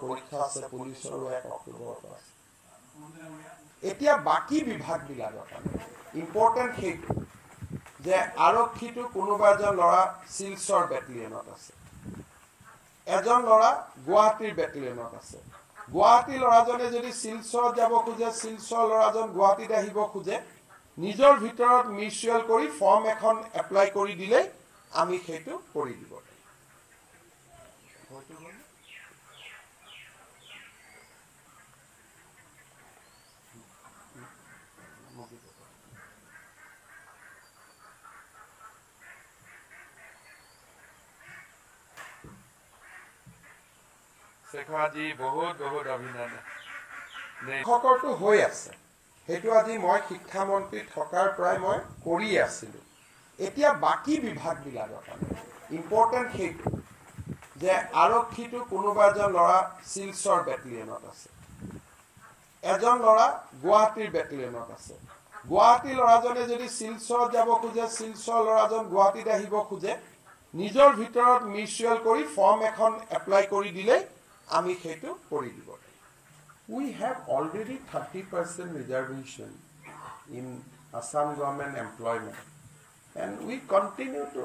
পৰীক্ষা আছে পুলিচৰো 1 অক্টোবৰত আছে এতিয়া বাকি বিভাগবিলাকৰ ইম্পৰ্টেন্ট হেতু যে আৰক্ষীটো কোনোবা এজন লৰা সিলচৰ বেটেলিয়নত আছে এজন লৰা গুৱাহাটীৰ বেটেলিয়নত আছে গুৱাহাটী লৰাজনে যদি সিলচৰত যাব খোজে সিলচৰ লৰাজন গুৱাহাটীত আহিব খোজে নিজৰ ভিতৰত মিউচুৱেল কৰি ফৰ্ম এখন এপ্লাই কৰি দিলে আমি সেইটো কৰি দিব শেখৰাজী বহুত বহুত অভিনন্দন শিক্ষকৰটো হৈ আছে হেতু আজি মই শিক্ষা মন্ত্ৰী থকাৰ প্ৰায় মই কৰি আছিলো এতিয়া বাকি বিভাগবিলাকৰ ইম্পৰ্টেন্ট হেতু যে আৰক্ষীটো কোনোবা এজন লৰা সিলচৰ বেটেলিয়নত আছে এজন লৰা গুৱাহাটীৰ বেটেলিয়নত আছে গুৱাহাটী লৰাজনে যদি সিলচৰত যাব খোজে সিলচৰ লৰাজন গুৱাহাটীত আহিব খোজে নিজৰ ভিতৰত মিউচুৱেল কৰি ফৰ্ম এখন এপ্লাই কৰি দিলে আমি সেইটো কৰি দিব We have already 30% reservation in Assam government employment. And we continue to,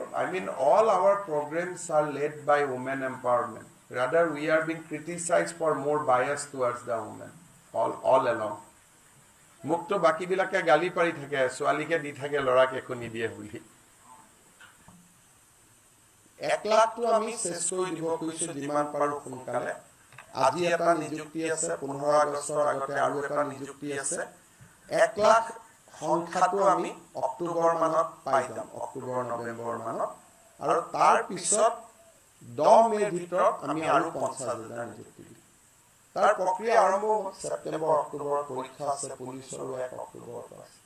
all our programs are led by women empowerment. Rather, we are being criticized for more bias towards the women, all along. Mukto baki bilake gali pari thake, swalike di thake lora ke ko nidiye buli. 1 lakh to ami shesh kori dibo koise jiman paru sonkale. আজি এটা নিযুক্তি আছে 15 আগষ্টৰ আগতে আৰু এটা নিযুক্তি আছে 1 লাখ সংখ্যাটো আমি অক্টোবৰ মানত পাই যাম অক্টোবৰ নৱেম্বৰ মানত আৰু তাৰ পিছত 10 মেৰ ভিতৰত আমি আৰু 50,000 নিযুক্তি দিম তাৰ প্ৰক্ৰিয়া আৰম্ভ ছেপ্টেম্বৰ অক্টোবৰ পৰীক্ষা আছে পুলিচৰো 1 অক্টোবৰত আছে